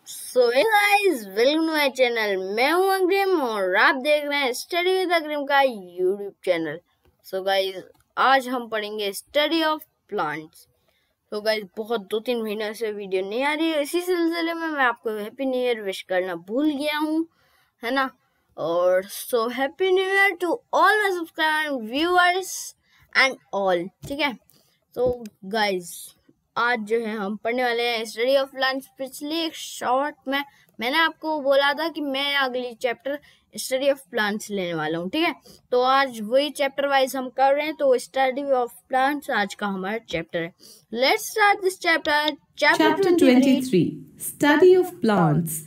So hey guys, welcome to my channel. मैं हूं अग्रिम और आप देख रहे हैं स्टडी विद अग्रिम का यूट्यूब चैनल। सो गाइस, आज हम पढ़ेंगे स्टडी ऑफ प्लांट्स। तो गाइस, बहुत 2-3 महीने से वीडियो नहीं आ रही है, इसी सिलसिले में मैं आपको हैप्पी न्यू ईयर विश करना भूल गया हूँ, है ना। और so happy new year to all my subscriber viewers and all, ठीक है। तो गाइस, आज जो है हम पढ़ने वाले हैं स्टडी ऑफ प्लांट्स। पिछले एक शॉर्ट में मैंने आपको बोला था कि मैं अगली चैप्टर स्टडी ऑफ प्लांट्स लेने वाला हूँ, ठीक है। तो आज वही चैप्टर वाइज हम कर रहे हैं। तो स्टडी ऑफ प्लांट्स आज का हमारा चैप्टर है। Let's start this chapter. Chapter 23 Study of Plants.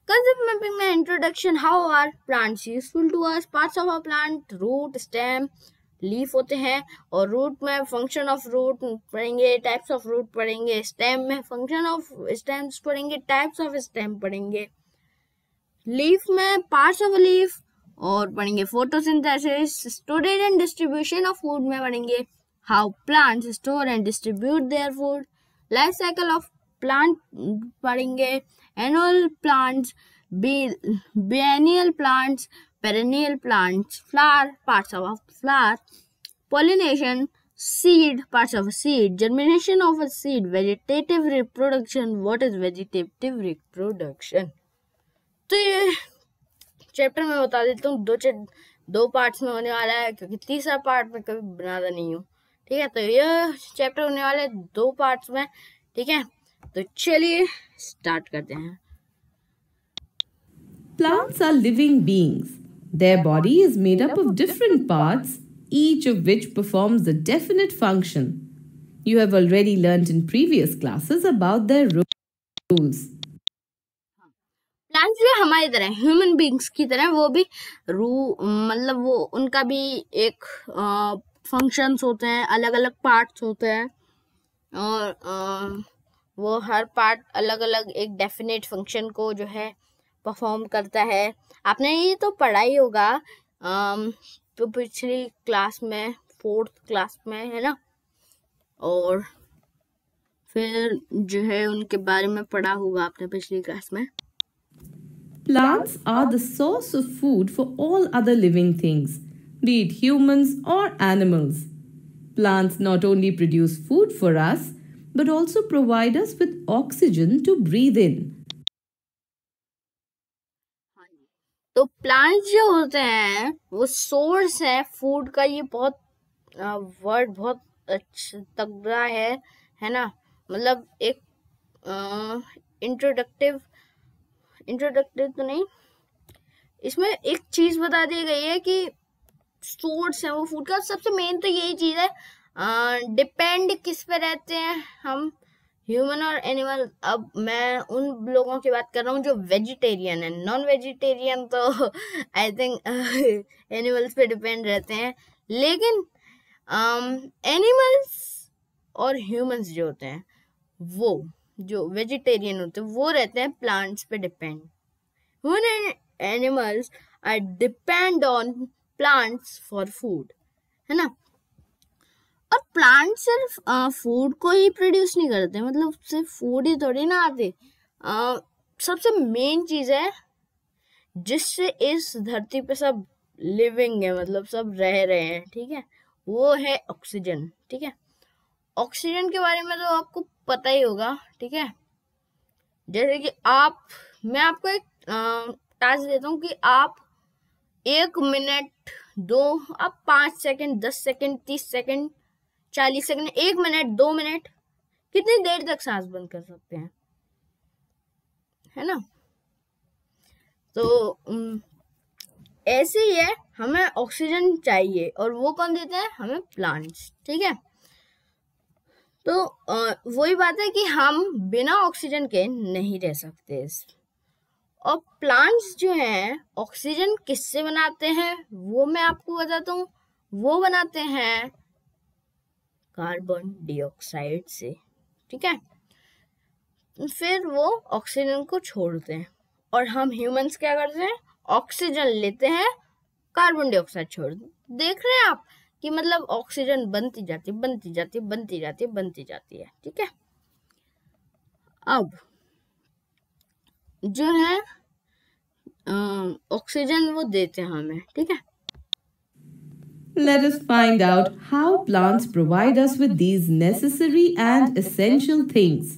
Concept mapping में introduction. How are plants useful to us? Parts of a plant: root, stem, leaf होते हैं। और रूट में फंक्शन ऑफ रूट पढ़ेंगे, टाइप्स ऑफ रूट पढ़ेंगे। Stem में function of stems पढ़ेंगे, types of stem पढ़ेंगे। लीफ में पार्ट्स ऑफ लीफ और पढ़ेंगे photosynthesis. Storage and distribution of food में पढ़ेंगे how plants store and distribute their food. Life cycle of plant पढ़ेंगे। Annual plants, biennial plants, perennial plants, flower, parts of a flower, pollination, seed, parts of a seed, germination of a seed, vegetative reproduction. What is vegetative reproduction? तो ये chapter में बता देता हूँ, दो parts में होने वाला है, क्योंकि तीसरा पार्ट में कभी बनाता नहीं हूँ, ठीक है। तो ये चैप्टर होने वाले 2 पार्ट्स में, ठीक है। तो चलिए स्टार्ट करते हैं। Plants are living beings. Their body is made up of different parts, each of which performs a definite function. You have already learnt in previous classes about their roles. Plants भी हमारी तरह, human beings की तरह, वो भी मतलब वो उनका भी एक फंक्शंस होते हैं, अलग अलग पार्ट्स होते हैं। और वो हर पार्ट अलग अलग एक डेफिनेट फंक्शन को जो है परफॉर्म करता है। आपने ये तो पढ़ा ही होगा तो पिछली क्लास में, 4th क्लास में, है ना। और फिर जो है उनके बारे में पढ़ा होगा आपने पिछली क्लास में। Plants are the source of food for all other living things, be it humans or animals. Plants not only produce food for us, but also provide us with oxygen to breathe in. तो plants जो होते हैं वो source है food का। ये बहुत word बहुत अच्छा तगड़ा है ना। मतलब एक इंट्रोडक्टिव तो नहीं, इसमें एक चीज बता दी गई है कि सोर्स है वो फूड का। सबसे मेन तो यही चीज है, डिपेंड किस पे रहते हैं हम, ह्यूमन और एनिमल। अब मैं उन लोगों की बात कर रहा हूँ जो वेजिटेरियन है। नॉन वेजिटेरियन तो आई थिंक एनिमल्स पे डिपेंड रहते हैं, लेकिन एनिमल्स और ह्यूमंस जो होते हैं, वो जो वेजिटेरियन होते हैं, वो रहते हैं प्लांट्स पे depend. Human and animals are depend on plants for food, है ना। और प्लांट सिर्फ फूड को ही प्रोड्यूस नहीं करते, मतलब सिर्फ फूड ही थोड़ी ना आते। सबसे मेन चीज है जिससे इस धरती पे सब लिविंग है, मतलब सब रह रहे हैं, ठीक है, वो है ऑक्सीजन, ठीक है। ऑक्सीजन के बारे में तो आपको पता ही होगा, ठीक है। जैसे कि मैं आपको एक टास्क देता हूँ कि आप 1 मिनट दो, आप 5 second, 10 second, 30 second, 40 second, 1 minute, 2 minute, कितनी देर तक सांस बंद कर सकते हैं, है ना। तो ऐसे ही है, हमें ऑक्सीजन चाहिए और वो कौन देते हैं? हमें प्लांट्स, ठीक है। तो वही बात है कि हम बिना ऑक्सीजन के नहीं रह सकते। और प्लांट्स जो हैं ऑक्सीजन किससे बनाते हैं वो मैं आपको बताता हूँ। वो बनाते हैं कार्बन डाइऑक्साइड से, ठीक है। फिर वो ऑक्सीजन को छोड़ते हैं और हम ह्यूमंस क्या करते हैं? ऑक्सीजन लेते हैं, कार्बन डाइऑक्साइड छोड़ते हैं। देख रहे हैं आप कि मतलब ऑक्सीजन बनती जाती है, ठीक है। अब जो है ऑक्सीजन वो देते हैं हमें, ठीक है। Let us find out how plants provide us with these necessary and essential things.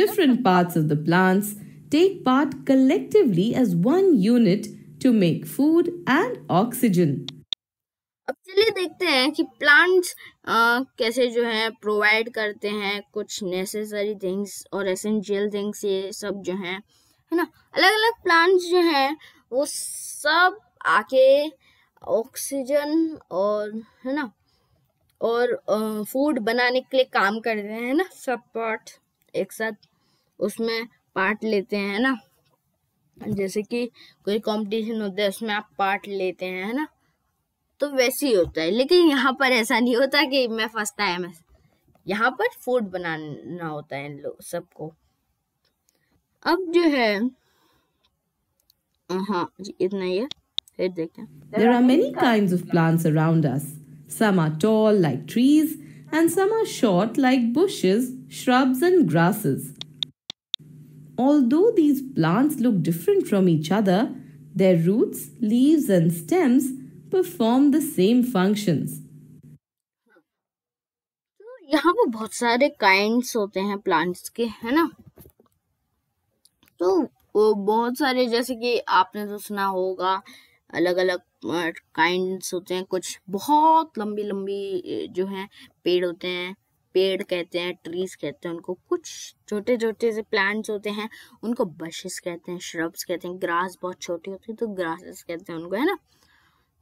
Different parts of the plants take part collectively as one unit to make food and oxygen. अब चलिए देखते हैं कि प्लांट्स कैसे जो है provide करते हैं कुछ नेसेसरी थिंग्स और एसेंशियल थिंग्स, ये सब जो है ना। अलग अलग प्लांट्स जो हैं वो सब आके ऑक्सीजन और है ना और फूड बनाने के लिए काम करते हैं ना। सब पार्ट एक साथ उसमें पार्ट लेते हैं ना। जैसे कि कोई कंपटीशन होता है उसमें आप पार्ट लेते हैं, है ना, तो वैसे ही होता है। लेकिन यहाँ पर ऐसा नहीं होता कि मैं फर्स्ट आया, मैं यहाँ पर फूड बनाना होता है इन लोग सबको। अब जो है हाँ जी इतना ही है, फिर देखते हैं। There are many kinds of plants around us. Some are tall like trees, and some are short like bushes, shrubs, and grasses. Although these plants look different from each other, their roots, leaves, and stems perform the same functions. तो यहाँ पर बहुत सारे kinds होते हैं plants के, है ना। तो वो बहुत सारे, जैसे कि आपने तो सुना होगा, अलग अलग काइंड्स होते हैं। कुछ बहुत लंबी लंबी जो है पेड़ होते हैं, पेड़ कहते हैं, ट्रीज कहते हैं उनको। कुछ छोटे छोटे से प्लांट्स होते हैं, उनको बशेस कहते हैं, श्रब्स कहते हैं। ग्रास बहुत छोटी होती है तो ग्रासेस कहते हैं उनको, है ना।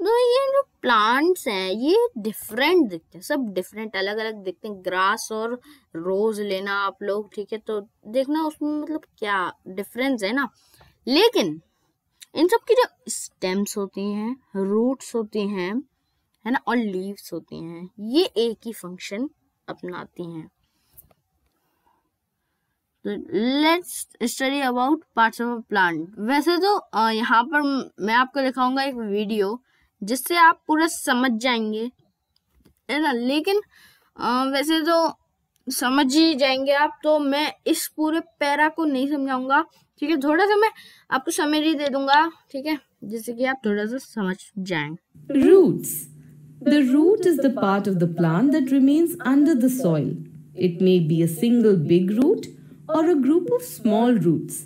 तो ये जो प्लांट्स हैं ये डिफरेंट दिखते हैं, सब डिफरेंट अलग अलग दिखते हैं। ग्रास और रोज लेना आप लोग, ठीक है, तो देखना उसमें मतलब क्या डिफरेंस है ना। लेकिन इन सब की जो स्टेम्स होती हैं, रूट्स होती हैं, है ना, और लीव्स होती हैं, ये एक ही फंक्शन अपनाती हैं। तो let's study about parts of plant. वैसे तो यहाँ पर मैं आपको दिखाऊंगा एक वीडियो जिससे आप पूरा समझ जाएंगे, है ना। लेकिन वैसे तो समझ ही जाएंगे आप, तो मैं इस पूरे पैरा को नहीं समझाऊंगा, ठीक है। थोड़ा सा मैं आपको समरी दे दूंगा, ठीक है, जिससे कि आप थोड़ा सा समझ जाएं। Roots. The root is the part of the plant that remains under the soil. It may be a single big root or a group of small roots.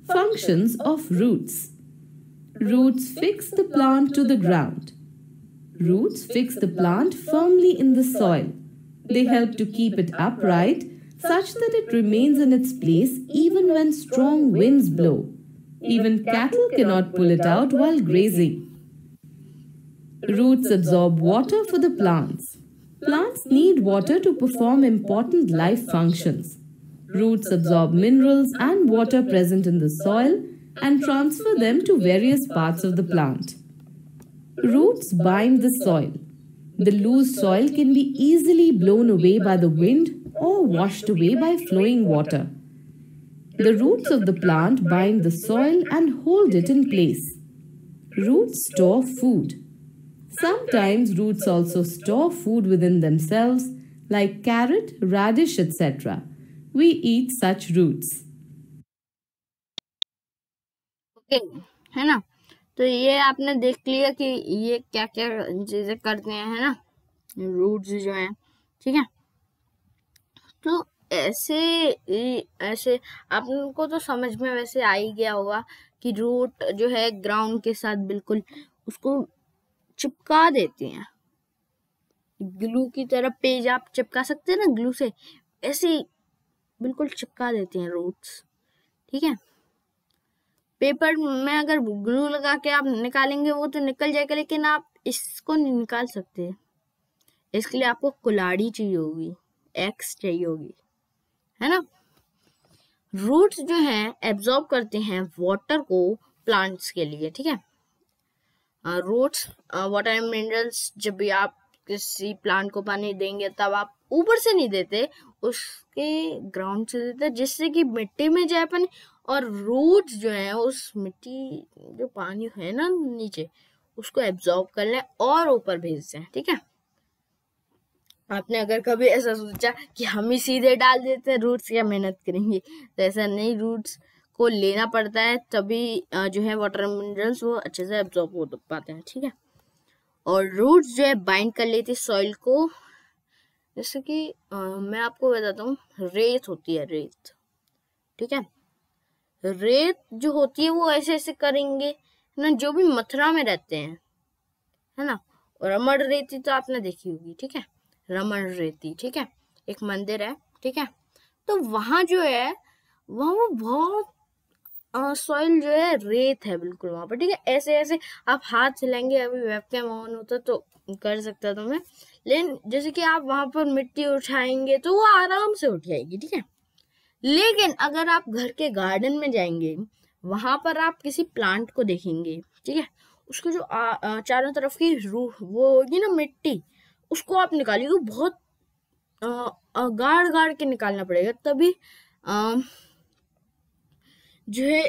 Functions of roots. Roots fix the plant to the ground. Roots fix the plant firmly in the soil. They help to keep it upright such that it remains in its place even when strong winds blow. Even cattle cannot pull it out while grazing. Roots absorb water for the plants. Plants need water to perform important life functions. Roots absorb minerals and water present in the soil and transfer them to various parts of the plant. Roots bind the soil. The loose soil can be easily blown away by the wind or washed away by flowing water. The roots of the plant bind the soil and hold it in place. Roots store food. Sometimes roots also store food within themselves, like carrot, radish, etc. We eat such roots. Okay, है ना। तो ये आपने देख लिया कि ये क्या क्या चीजें करते हैं, है ना, रूट्स जो हैं, ठीक है। तो ऐसे ऐसे आपको तो समझ में वैसे आ ही गया होगा कि रूट जो है ग्राउंड के साथ बिल्कुल उसको चिपका देती हैं। ग्लू की तरह पेज आप चिपका सकते हैं ना ग्लू से, ऐसे ही बिल्कुल चिपका देती हैं रूट्स, ठीक है। पेपर में अगर ग्लू लगा के आप निकालेंगे वो तो निकल जाएगा, लेकिन आप इसको नहीं निकाल सकते। इसके लिए आपको कुल्हाड़ी चाहिए होगी, एक्स चाहिए होगी, है ना। रूट्स जो हैं एब्जॉर्ब करते हैं वाटर को प्लांट्स के लिए, ठीक है। रूट्स वाटर एंड मिनरल्स, जब भी आप किसी प्लांट को पानी देंगे तब आप ऊपर से नहीं देते, उसके ग्राउंड से देते, जिससे कि मिट्टी में जाए पानी, और रूट्स जो है उस मिट्टी जो पानी है ना नीचे उसको एब्जॉर्ब कर ले और ऊपर भेज दें, ठीक है। आपने अगर कभी ऐसा सोचा कि हम ही सीधे डाल देते, रूट्स क्या मेहनत करेंगे, तो ऐसा नहीं। रूट्स को लेना पड़ता है, तभी जो है वाटर मिनरल्स वो अच्छे से एब्जॉर्ब हो पाते हैं, ठीक है। और रूट्स जो है बाइंड कर लेती है सॉइल को, जैसे कि मैं आपको बताता हूँ, रेत होती है, रेत, ठीक है। रेत जो होती है वो ऐसे ऐसे करेंगे ना, जो भी मथुरा में रहते हैं, है ना। और रमण रेती तो आपने देखी होगी, ठीक है, रमण रेती, ठीक है, एक मंदिर है, ठीक है। तो वहां जो है, वहां वो बहुत सॉइल जो है रेत है बिल्कुल वहां पर, ठीक है। ऐसे ऐसे आप हाथ चलाएंगे, अभी वेबकैम ऑन होता तो कर सकता था मैं, लेकिन जैसे कि आप वहां पर मिट्टी उठाएंगे तो वो आराम से उठ जाएगी, ठीक है। लेकिन अगर आप घर के गार्डन में जाएंगे, वहां पर आप किसी प्लांट को देखेंगे, ठीक है, उसको जो चारों तरफ की वो होगी ना मिट्टी, उसको आप निकालिए, वो बहुत गाड़ गाड़ के निकालना पड़ेगा, तभी जो है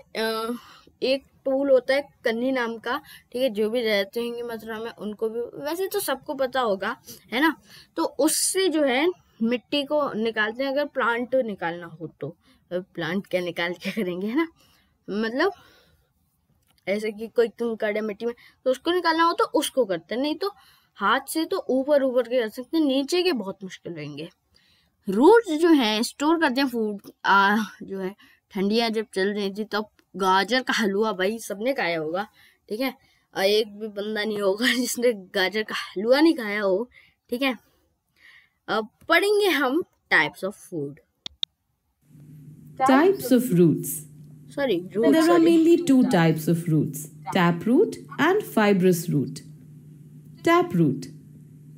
एक टूल होता है कन्नी नाम का, ठीक है, जो भी रहते होंगे मथुरा में उनको भी वैसे तो सबको पता होगा, है ना। तो उससे जो है मिट्टी को निकालते हैं, अगर प्लांट निकालना हो तो। प्लांट क्या निकाल के करेंगे, है ना, मतलब ऐसे कि कोई कंकड़ है मिट्टी में तो उसको निकालना हो तो उसको करते हैं, नहीं तो हाथ से तो ऊपर ऊपर के कर सकते हैं, नीचे के बहुत मुश्किल रहेंगे। रूट्स जो है स्टोर करते हैं फूड, जो है ठंडियां जब चल रही थी तब गाजर का हलवा भाई सबने खाया होगा, ठीक है। एक भी बंदा नहीं होगा जिसने गाजर का हलवा नहीं खाया हो, ठीक है। अब पढ़ेंगे हम types of food. Types of roots. Sorry, There roots, are sorry. mainly two types of roots, taproot and fibrous root. Taproot.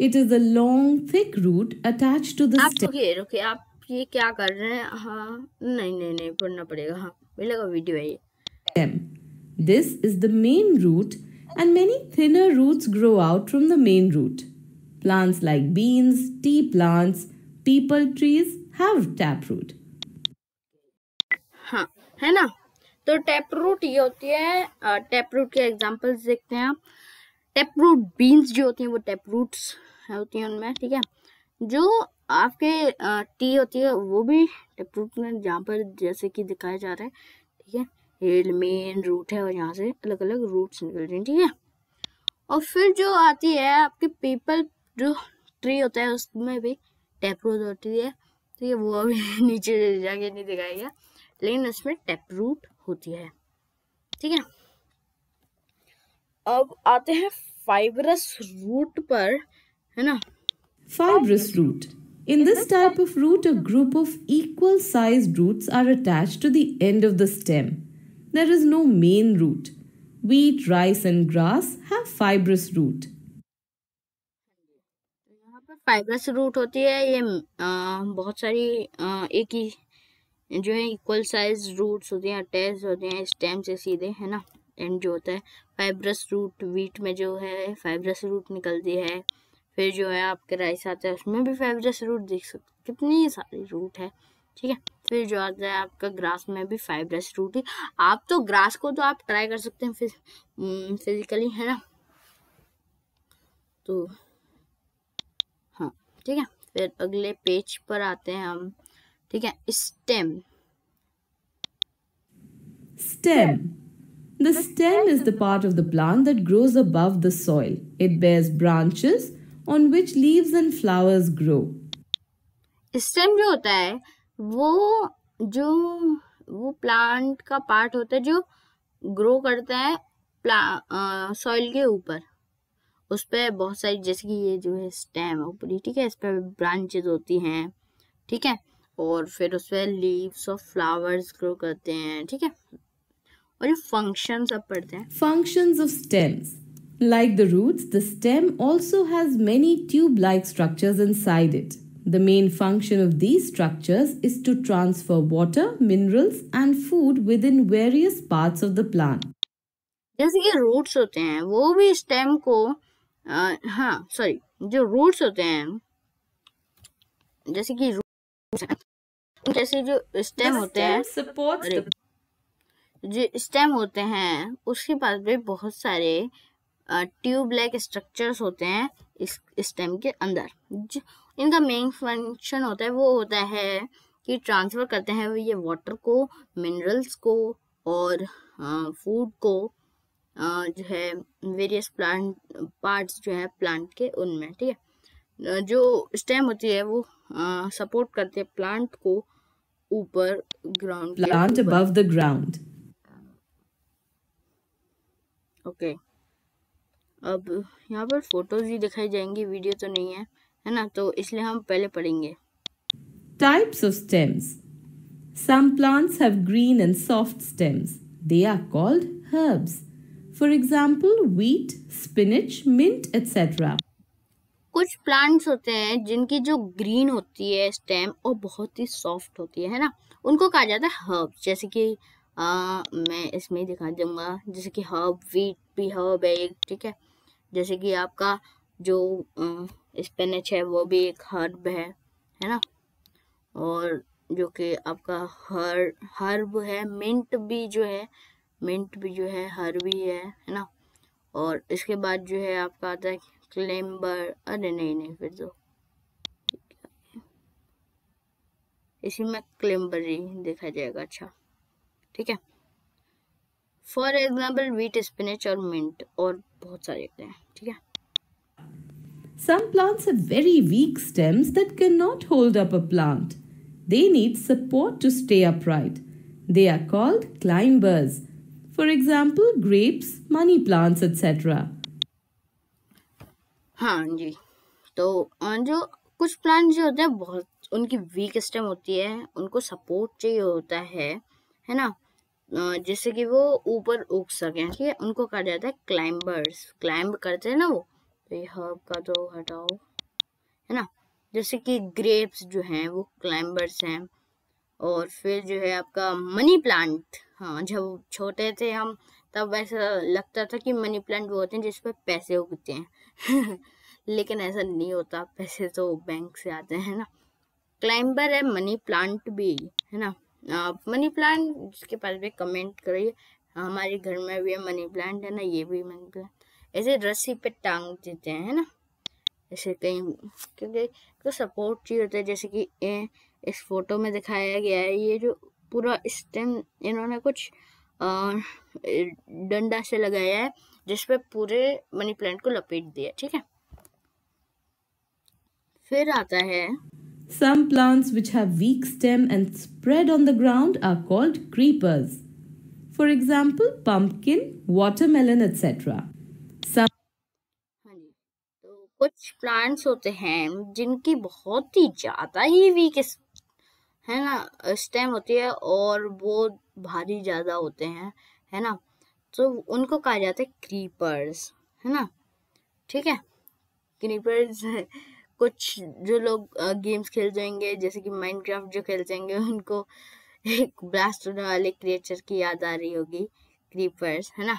It is a long, thick root attached to the आप stem. रुकिए, आप ये क्या कर रहे हैं? हाँ, नहीं पढ़ना पड़ेगा, हाँ मेरे का वीडियो है ये। This is the main root, and many thinner roots grow out from the main root. Plants like beans, tea plants, peepal trees have taproot. हाँ, है ना। तो टैपरूट ये होती है, टैपरूट के एग्जांपल्स देखते हैं आप। टैपरूट बीन्स जो होती हैं वो टैपरूट्स होती हैं उनमें, ठीक है। जो आपके टी होती है वो भी टैपरूट में, जहाँ पर जैसे कि दिखाया जा रहा है, ठीक है, ये मेन रूट है और यहाँ से अलग अलग रूट्स निकल रही हैं, ठीक है। और फिर जो आती है आपके पीपल जो ट्री होता है उसमें भी टैपरूट होती है, ठीक है। वो अभी नीचे जाके नहीं दिखाएगा, लेकिन उसमें टैपरूट होती है, ठीक है। अब आते हैं फाइब्रस रूट पर, है ना। Fibrous root. In this type of root, a group of equal sized roots are attached to the end of the stem. There is no main root. Wheat, rice, and grass have fibrous root. यहाँ पर fibrous root होती है, ये बहुत सारी एक ही जो है इक्वल साइज रूट्स होते हैं, अटैच होते हैं स्टेम से सीधे, है ना। एंड जो होता है फाइब्रस रूट, वीट में जो है फाइब्रस रूट निकलती है। फिर जो है आपके राइस आता है उसमें भी फाइब्रस रूट, देख सकते कितनी सारी रूट है, ठीक है। फिर जो आता है आपका ग्रास में भी फाइब्रस रूट है। आप तो ग्रास को तो आप ट्राई कर सकते हैं फिजिकली, है ना। तो हाँ, ठीक है। फिर अगले पेज पर आते हैं हम, ठीक है। Stem. Stem. The stem is the part of the plant that grows above the soil. It bears branches on which leaves and flowers grow. Stem जो होता है वो प्लांट का पार्ट होता है जो ग्रो करता है सॉइल के ऊपर। उस पर बहुत सारी, जैसे कि ये जो है स्टेम है ऊपरी, ठीक है, इस पर ब्रांचेज होती हैं, ठीक है। और फिर उस पर लीव्स और फ्लावर्स ग्रो करते हैं, ठीक है। और ये फंक्शंस अब पढ़ते हैं। Functions of stems. Like the roots, the stem also has many tube-like structures inside it. The main function of these structures is to transfer water, minerals, and food within various parts of the plant. जैसे कि roots होते हैं वो भी stem को जो roots होते हैं, जैसे कि जैसे जो स्टेम होते हैं, जो स्टेम होते हैं उसके पास भी बहुत सारे ट्यूब लाइक स्ट्रक्चर्स होते हैं इस स्टेम के अंदर। इनका मेन फंक्शन होता है वो होता है कि ट्रांसफर करते हैं ये वाटर को, मिनरल्स को और फूड को जो है वेरियस प्लांट पार्ट्स जो है प्लांट के उनमें, ठीक है। जो स्टेम होती है वो सपोर्ट करते हैं प्लांट को ऊपर ग्राउंड के Plant ऊपर। above the ground. ओके, अब यहाँ पर फोटोज ही दिखाई जाएंगी, वीडियो तो नहीं है ना, तो इसलिए हम पहले पढ़ेंगे। Types of stems. Some plants have green and soft stems. They are called herbs. For example, wheat, spinach, mint, etc. कुछ प्लांट्स होते हैं जिनकी जो ग्रीन होती है स्टेम और बहुत ही सॉफ्ट होती है ना, उनको कहा जाता है हर्ब्स। जैसे कि मैं इसमें ही दिखा दूंगा, जैसे कि हर्ब, वीट भी हर्ब है एक, ठीक है। जैसे कि आपका जो स्पिनच है वो भी एक हर्ब है ना। और जो कि आपका हर्ब है, मिंट भी जो है हर्ब ही है ना। और इसके बाद जो है आपका आता है क्लेम्बर, अरे नहीं फिर तो इसी में क्लेम्बर ही देखा जाएगा। अच्छा, ठीक है। फॉर एग्जाम्पल वीट, स्पिनच और मिंट और बहुत सारे होते हैं, ठीक है। Some plants have very weak stems that cannot hold up a plant. They need support to stay upright. They are called climbers. For example, grapes, money plants, etc. हाँ जी, तो जो कुछ प्लांट जो होते हैं बहुत उनकी वीक स्टेम होती है, उनको सपोर्ट चाहिए होता है ना, जिससे कि वो ऊपर उग सकें, ठीक है। उनको कहा जाता है क्लाइंबर्स, क्लाइंब करते हैं ना वो। तो ये हर्ब का तो हटाओ, है ना। जैसे कि ग्रेप्स जो हैं वो क्लाइंबर्स हैं। और फिर जो है आपका मनी प्लांट, हाँ, जब छोटे थे हम तब ऐसा लगता था कि मनी प्लांट वो होते हैं जिस पे पैसे उगते हैं लेकिन ऐसा नहीं होता, पैसे तो बैंक से आते हैं ना। क्लाइंबर है मनी प्लांट भी, है ना। मनी प्लांट जिसके पास भी कमेंट करिए। हमारे घर में भी मनी प्लांट है ना, ये भी मनी प्लांट ऐसे रस्सी पे टांग देते हैं, है ना, ऐसे कहीं, क्योंकि तो सपोर्ट चाहिए होता है। जैसे कि इस फोटो में दिखाया गया है, ये जो पूरा स्टेम इन्होंने कुछ डंडा से लगाया है जिसपे पूरे मनी प्लांट को लपेट दिया, ठीक है। फिर आता है Some plants which have weak stem and spread on the ground are called creepers. For example, pumpkin, watermelon, etc. Some हाँ जी, तो कुछ प्लांट्स होते हैं जिनकी बहुत ही ज्यादा ही वीक है ना स्टेम होती है और वो भारी ज्यादा होते हैं, है ना। तो उनको कहा जाता है क्रीपर्स, है ना, ठीक है। क्रीपर्स कुछ जो लोग गेम्स खेलते होंगे जैसे कि माइनक्राफ्ट जो खेलते होंगे उनको एक ब्लास्ट होने वाले क्रिएचर की याद आ रही होगी, क्रीपर्स, है ना।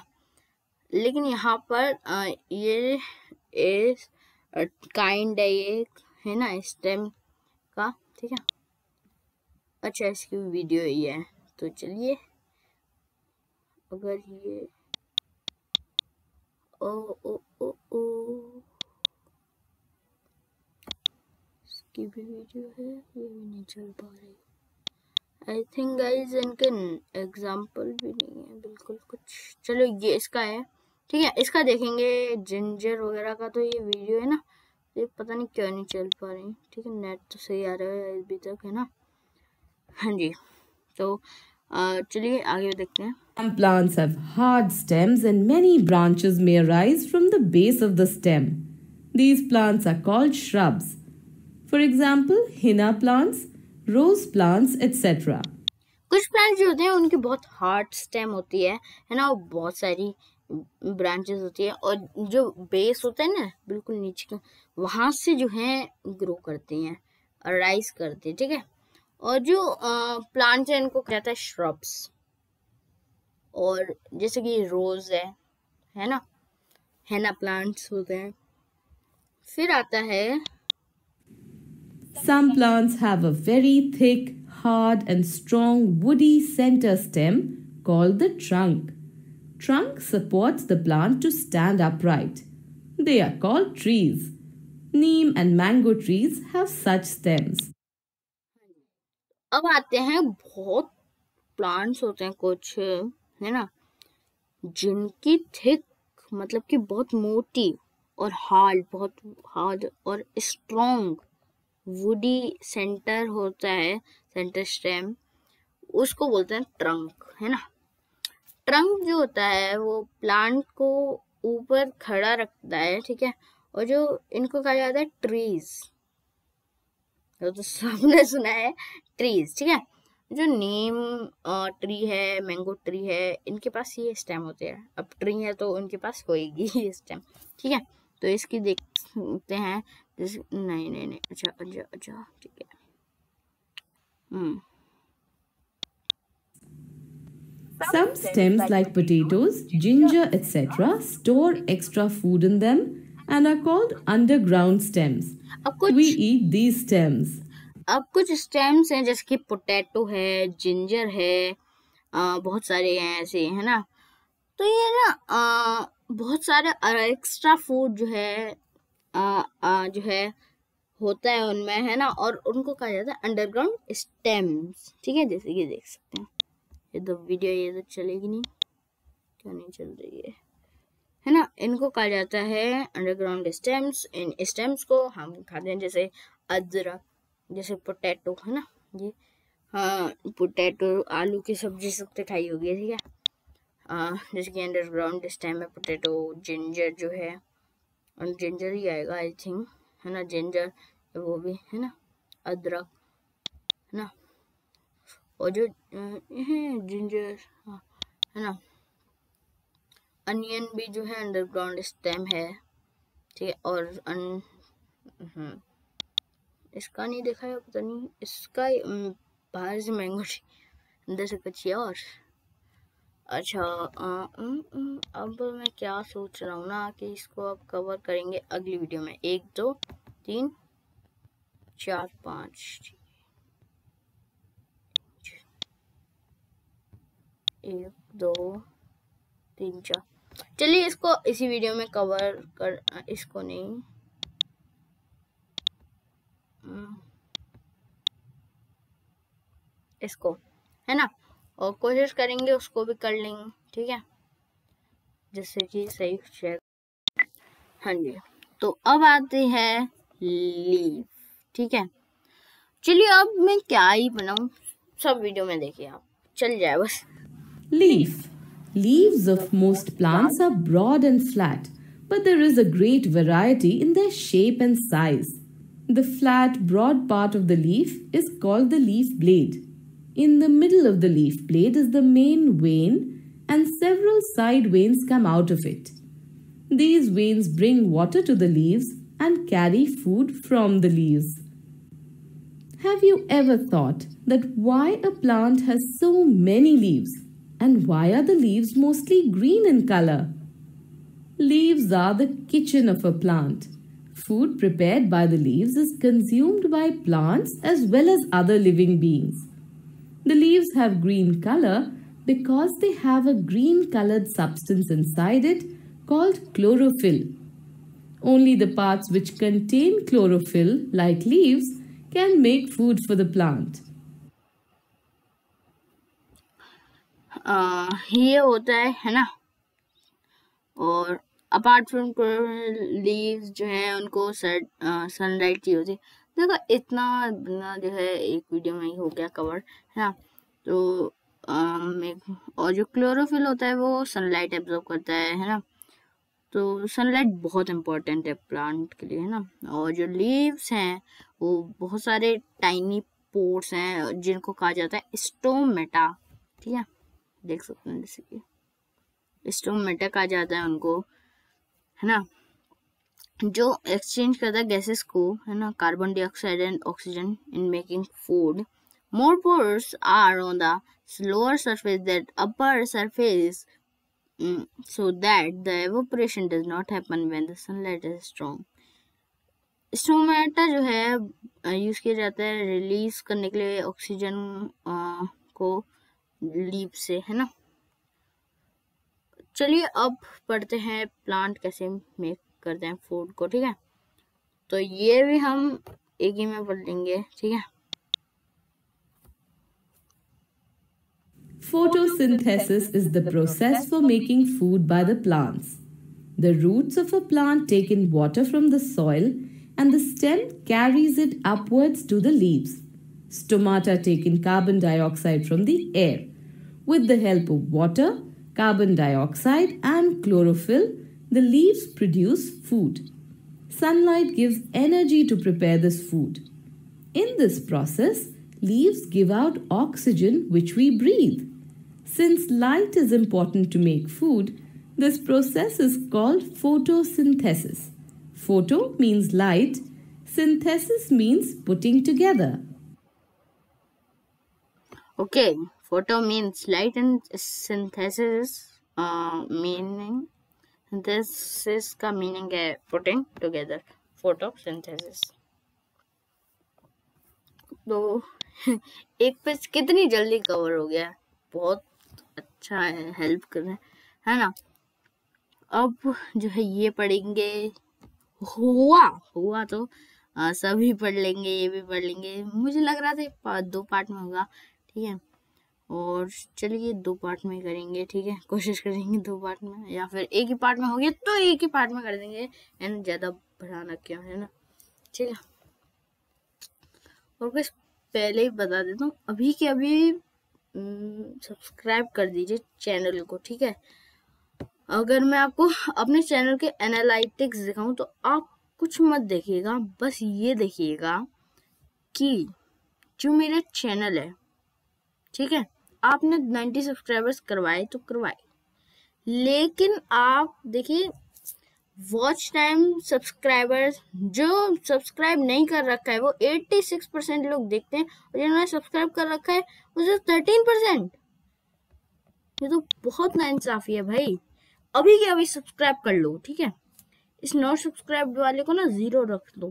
लेकिन यहाँ पर ये इस काइंड है, ये है ना स्टेम का, ठीक है। अच्छा, इसकी वीडियो ही है, तो चलिए, अगर ये ओ ओ ओ ओ इसकी भी वीडियो है, ये भी नहीं चल पा रही। आई थिंक गाइस इनके एग्जाम्पल भी नहीं है बिल्कुल कुछ। चलो ये इसका है, ठीक है, इसका देखेंगे जिंजर वगैरह का। तो ये वीडियो है ना, ये पता नहीं क्यों नहीं चल पा रही, ठीक है। नेट तो सही आ रहा है अभी तक, है ना। हाँ जी, तो चलिए आगे देखते हैं। Some plants have hard stems and many branches may arise from the base of the stem. These plants are called shrubs. For example, henna plants, rose plants, etc. कुछ प्लांट जो होते हैं उनकी बहुत हार्ड स्टेम होती है ना, और बहुत सारी ब्रांचेस होती है, और जो बेस होता है ना बिल्कुल नीचे का, वहां से जो है ग्रो करते हैं, राइज करते हैं, ठीक है। और जो प्लांट्स है इनको कहता है श्रब्स। और जैसे कि रोज है ना, हेना प्लांट्स होते हैं। फिर आता है Some plants have a very thick, hard, and strong woody center stem called the trunk. Trunk supports the plant to stand upright. They are called trees. Neem and mango trees have such stems. अब आते हैं बहुत plants होते हैं कुछ, है ना, जिनकी थिक मतलब कि बहुत मोटी और बहुत हार्ड और स्ट्रॉन्ग वुडी सेंटर होता है, सेंटर स्टेम, उसको बोलते हैं ट्रंक, है ना। ट्रंक जो होता है वो प्लांट को ऊपर खड़ा रखता है, ठीक है। और जो इनको कहा जाता है ट्रीज, तो सबने सुना है ट्रीज, ठीक है। जो नीम ट्री है, मैंगो ट्री है, इनके पास ये स्टेम होते हैं। अब ट्री है तो उनके पास होएगी ये स्टेम, ठीक है। तो इसकी देखते हैं, नहीं नहीं नहीं, अच्छा अच्छा अच्छा, ठीक है। Some stems, like potatoes, ginger, etc., store extra food in them and are called underground stems. अब We कुछ eat these stems. अब कुछ स्टेम्स हैं, जैसे कि पोटैटो है, जिंजर है, बहुत सारे हैं ऐसे, है ना। तो ये ना बहुत सारे एक्स्ट्रा फूड जो है जो है होता है उनमें, है ना। और उनको कहा जाता है अंडरग्राउंड स्टेम्स, ठीक है। जैसे कि देख सकते हैं, ये तो वीडियो ये तो चलेगी नहीं, क्या नहीं चल रही है ना। इनको कहा जाता है अंडरग्राउंड स्टेम्स। इन स्टेम्स को हम खाते हैं, जैसे अदरक, जैसे पोटैटो, है ना। ये हाँ, पोटैटो आलू की सब्जी सबसे खाई होगी, ठीक है। जैसे कि अंडरग्राउंड स्टेम है पोटैटो। जिंजर जो है, और जिंजर ही आएगा आई थिंक, है ना। जिंजर वो भी, है ना। अदरक, है ना। और जो जिंजर, हाँ, है ना। अनियन भी जो है अंडरग्राउंड स्टेम है, ठीक है। और इसका नहीं देखा है, पता नहीं इसका बाहर से मैंगो अंदर से कुछ और। अच्छा, अब मैं क्या सोच रहा हूँ ना कि इसको अब कवर करेंगे अगली वीडियो में। 1 2 3 4 5, 1 2 3 4, चलिए इसको इसी वीडियो में कवर कर, इसको नहीं, इसको, है ना। और कोशिश करेंगे उसको भी कर लेंगे, ठीक है, जिससे कि सही शेयर। हाँ जी, तो अब आती है लीफ, ठीक है। चलिए अब मैं क्या ही बनाऊं, सब वीडियो में देखिए आप, चल जाए बस। Leaf. Leaves of most plants are broad and flat, but there is a great variety in their shape and size. The flat, broad part of the leaf is called the leaf blade. In the middle of the leaf blade is the main vein, and several side veins come out of it. These veins bring water to the leaves and carry food from the leaves. Have you ever thought that why a plant has so many leaves? And why are the leaves mostly green in color? Leaves are the kitchen of a plant. Food prepared by the leaves is consumed by plants as well as other living beings. The leaves have green color because they have a green colored substance inside it called chlorophyll. Only the parts which contain chlorophyll, like leaves, can make food for the plant. ये होता है ना। और apart from leaves जो है उनको sunlight चाहिए होती है। देखो इतना जो है एक वीडियो में ही हो गया कवर, है ना। तो और जो क्लोरोफिल होता है वो सनलाइट एब्जॉर्ब करता है ना। तो सनलाइट बहुत इम्पोर्टेंट है प्लांट के लिए, है ना। और जो लीव्स हैं वो बहुत सारे टाइनी पोर्स हैं जिनको कहा जाता है स्टोमेटा, ठीक है। देख सकते हैं जैसे कि स्टोमेटा कहा जाता है उनको, है ना, जो एक्सचेंज करता है गैसेस को, है ना, carbon dioxide and oxygen in making food. More pores are on the lower surface that upper surface so that the evaporation does not happen when the sunlight is strong. Stomata जो है use किया जाता है release करने के लिए oxygen को leave से, है ना। चलिए अब पढ़ते हैं प्लांट कैसे मेक करते हैं फूड को, ठीक है। तो ये भी हम एक ही में पढ़ लेंगे, ठीक है। Photosynthesis is the process for making food by the plants. The roots of a plant take in water from the soil and the stem carries it upwards to the leaves. Stomata take in carbon dioxide from the air. With the help of water, carbon dioxide, and chlorophyll, the leaves produce food. Sunlight gives energy to prepare this food. In this process, leaves give out oxygen which we breathe. Since light is important to make food, this process is called photosynthesis. Photo means light, synthesis means putting together. Okay, photo means light and synthesis meaning synthesis का meaning है putting together, photosynthesis. तो एक page कितनी जल्दी cover हो गया, बहुत अच्छा है, हेल्प कर रहे है ना. अब जो है ये पढ़ेंगे, हुआ तो सभी पढ़ लेंगे, ये भी पढ़ लेंगे. मुझे लग रहा था 2 पार्ट में होगा, ठीक है. और चलिए 2 पार्ट में करेंगे, ठीक है. कोशिश करेंगे 2 पार्ट में, या फिर एक ही पार्ट में हो गया तो एक ही पार्ट में कर देंगे, एंड ज़्यादा बढ़ाना क्या है ना, ठीक है. और कुछ पहले ही बता देता हूँ, अभी के अभी सब्सक्राइब कर दीजिए चैनल को, ठीक है. अगर मैं आपको अपने चैनल के एनालिटिक्स दिखाऊं तो आप कुछ मत देखिएगा, बस ये देखिएगा कि जो मेरा चैनल है, ठीक है, आपने 90 सब्सक्राइबर्स करवाए तो करवाए, लेकिन आप देखिए वॉच टाइम सब्सक्राइबर्स जो सब्सक्राइब नहीं कर रखा है वो 86% लोग देखते हैं, और जिन्होंने सब्सक्राइब कर रखा है वो सिर्फ 13%. ये तो बहुत नाइंसाफी है भाई. अभी के अभी सब्सक्राइब कर लो, ठीक है. इस नॉट सब्सक्राइब वाले को ना 0 रख दो,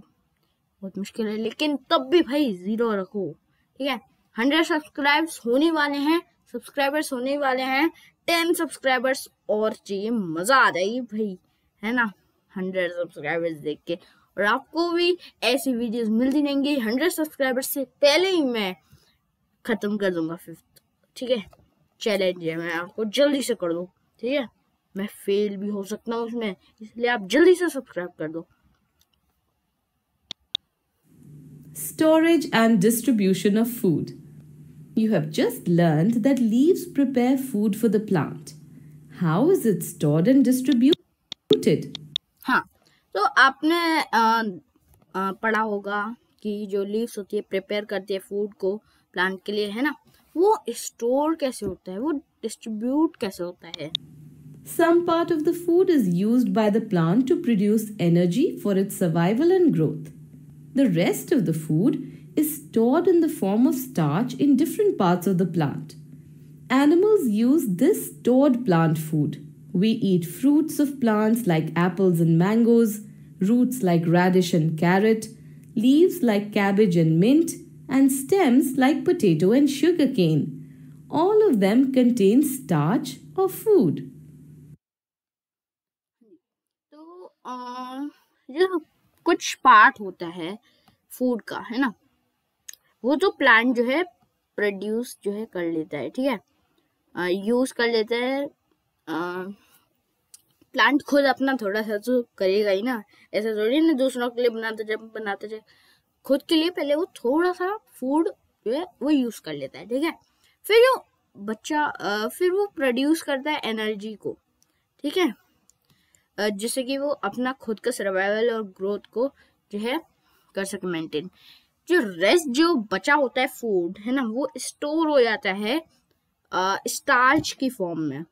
बहुत मुश्किल है, लेकिन तब भी भाई 0 रखो, ठीक है. 100 सब्सक्राइबर्स होने वाले हैं, 10 सब्सक्राइबर्स और चाहिए, मजा आ जाएगी भाई, है ना. 100 सब्सक्राइबर्स देख के, और आपको भी ऐसी वीडियोस मिलती रहेंगी. 100 सब्सक्राइबर्स से पहले ही मैं खत्म कर दूंगा 5th, ठीक है. चैलेंज है, मैं आपको जल्दी से कर दूं, ठीक है. मैं फेल भी हो सकता हूँ उसमें, इसलिए आप जल्दी से सब्सक्राइब कर दो. Storage and distribution of food. You have just learned that leaves prepare food for the plant. How is it stored and distributed? हाँ, तो आपने पढ़ा होगा कि जो लीव्स होती है प्रिपेयर करती है फूड को प्लांट के लिए, है ना. वो स्टोर कैसे होता है, वो डिस्ट्रीब्यूट कैसे होता है. Some part of the food is used by the plant to produce energy for its survival and growth. The rest of the food is stored in the form of starch in different parts of the plant. Animals use this stored plant food. We eat fruits of plants like apples and mangoes, roots like radish and carrot, leaves like cabbage and mint, and stems like potato and sugarcane. All of them contain starch or food. जो कुछ part होता है food का, है ना, वो तो plant जो है प्रोड्यूस जो है कर लेता है, ठीक है, यूज कर लेता है. प्लांट खुद अपना थोड़ा सा तो करेगा ही ना, ऐसा थोड़ी ना दूसरों के लिए बनाते जाए, खुद के लिए पहले वो थोड़ा सा फूड जो है वो यूज कर लेता है, ठीक है. फिर जो बच्चा फिर वो प्रोड्यूस करता है एनर्जी को, ठीक है, जिससे कि वो अपना खुद का सर्वाइवल और ग्रोथ को जो है कर सके मेंटेन. जो रेस्ट जो बचा होता है फूड, है ना, वो स्टोर हो जाता है स्टार्च की फॉर्म में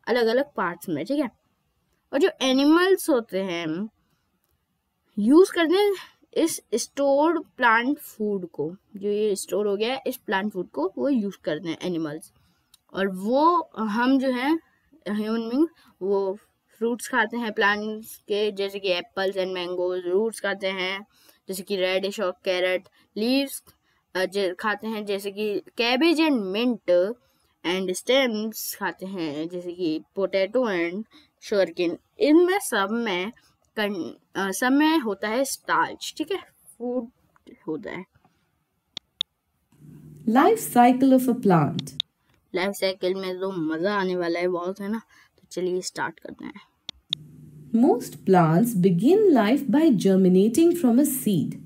अलग अलग पार्ट्स में, ठीक है. और जो एनिमल्स होते हैं यूज करते हैं इस स्टोर्ड प्लांट फूड को, जो ये स्टोर हो गया है इस प्लांट फूड को वो यूज करते हैं एनिमल्स. और वो हम जो है ह्यूमन बीइंग वो फ्रूट्स खाते हैं प्लांट्स के, जैसे कि एप्पल्स एंड मैंगोज. रूट्स खाते हैं जैसे कि रेडिश और कैरेट. लीव्स खाते हैं जैसे कि cabbage and mint. And stems खाते हैं जैसे कि पोटैटो एंड शुगरकेन. इनमें सब में होता है स्टार्च, ठीक है, फूड होता है. Life cycle of a plant. Life cycle में तो मजा आने वाला है बहुत, है ना। तो चलिए स्टार्ट करते हैं। Most plants begin life by germinating from a seed.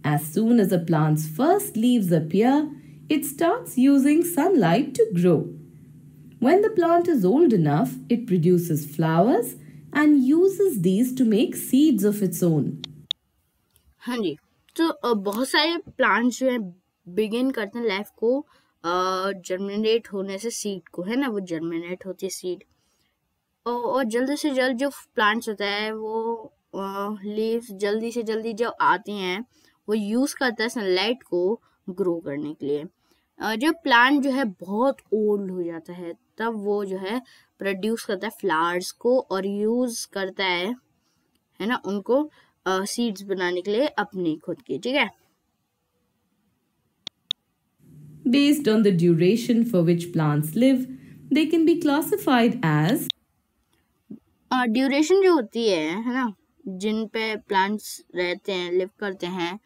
As soon as a plant's first leaves appear, it starts using sunlight to grow. When the plant is old enough, it produces flowers and uses these to make seeds of its own. हाँ जी, तो बहुत सारे plants जो है begin करते हैं life को germinate होने से, सीड को, है ना, वो जर्मिनेट होती है सीड। और जल्द से जल्द जो प्लांट्स होता है वो लीव्स जल्दी से जल्दी जो आती हैं वो यूज करता है सनलाइट को ग्रो करने के लिए। जब प्लांट जो है बहुत ओल्ड हो जाता है तब वो जो है प्रोड्यूस करता है फ्लावर्स को और यूज करता है ना, उनको सीड्स बनाने के लिए अपनी खुद की, ठीक है। Based on the duration for which plants live, they can be classified as duration जो होती है ना, जिन पे प्लांट्स रहते हैं, लिव करते हैं,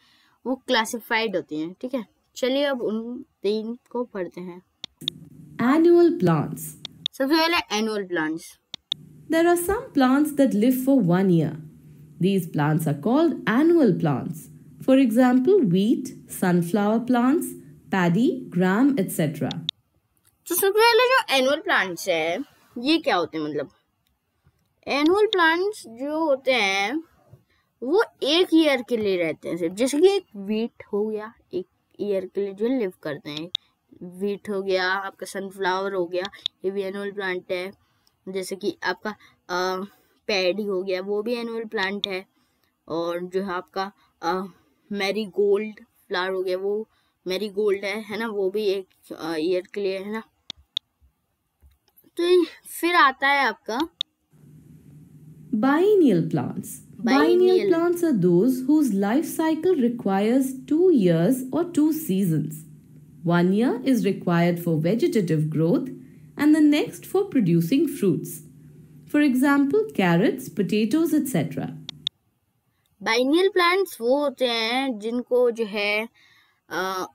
वो क्लासिफाइड होती हैं, ठीक है। चलिए अब उन तीन को पढ़ते हैं। annual plants. सबसे पहले annual plants. There are some plants that live for 1 year. These plants are called annual plants. For example, wheat, sunflower plants, paddy, gram, etc. तो सबसे पहले जो एनुअल प्लांट्स है ये क्या होते हैं, मतलब एनुअल प्लांट्स जो होते हैं वो एक ईयर के लिए रहते हैं सिर्फ। जैसे कि एक वीट हो गया, एक ईयर के लिए जो लिव करते हैं। वीट हो गया, आपका सनफ्लावर हो गया, ये भी एनुअल प्लांट है। जैसे कि आपका पैडी हो गया, वो भी एनुअल प्लांट है। और जो है आपका मैरी गोल्ड फ्लावर हो गया, वो मैरी गोल्ड है ना, वो भी एक ईयर के लिए, है ना। तो फिर आता है आपका biennial plants. Biennial plants are those whose life cycle requires 2 years or 2 seasons. 1 year is required for vegetative growth and the next for producing fruits. For example, carrots, potatoes, etc. Biennial plants वो होते हैं जिनको जो है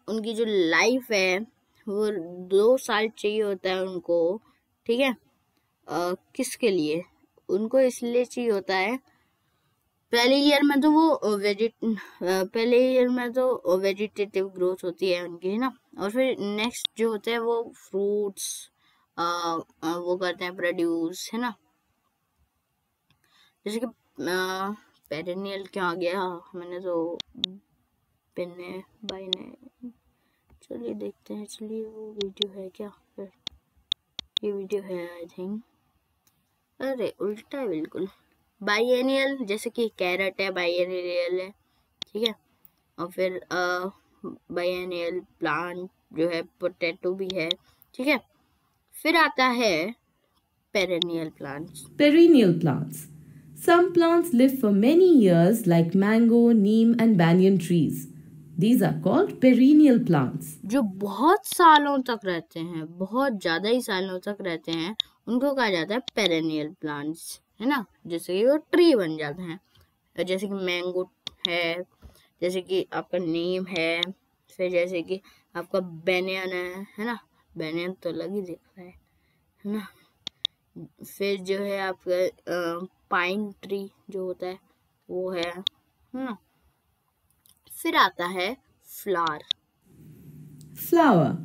उनकी जो life है वो 2 साल चाहिए होता है उनको, ठीक है। किसके लिए? उनको इसलिए चाहिए होता है, पहले ईयर में तो वो वेजिटेटिव ग्रोथ होती है उनकी, है ना। और फिर नेक्स्ट जो होते हैं वो फ्रूट्स वो करते हैं प्रोड्यूस, है ना। जैसे कि पेरेनियल क्या आ गया, मैंने तो पेने बाई ने, चलिए देखते हैं। चलिए वो वीडियो है क्या, फिर ये वीडियो है आई थिंक, अरे उल्टा है बिल्कुल। बाइएनियल जैसे कि कैरेट है, बाइएनियल है, ठीक है। और फिर बाइएनियल प्लांट जो है पोटैटो भी है, ठीक है। फिर आता है perennial plants. Perennial plants. Some plants live for many years like mango, neem and banyan trees. These are called perennial plants. जो बहुत सालों तक रहते हैं, बहुत ज्यादा ही सालों तक रहते हैं, उनको कहा जाता है पेरेनियल प्लांट्स, है ना। जैसे कि वो ट्री बन जाते हैं, जैसे कि मैंगो है, जैसे कि आपका नीम है, फिर जैसे कि आपका बैनियन है ना। बैनियन तो अलग ही दिख रहा है ना। फिर जो है आपका पाइन ट्री जो होता है वो है ना। फिर आता है flower. Flower.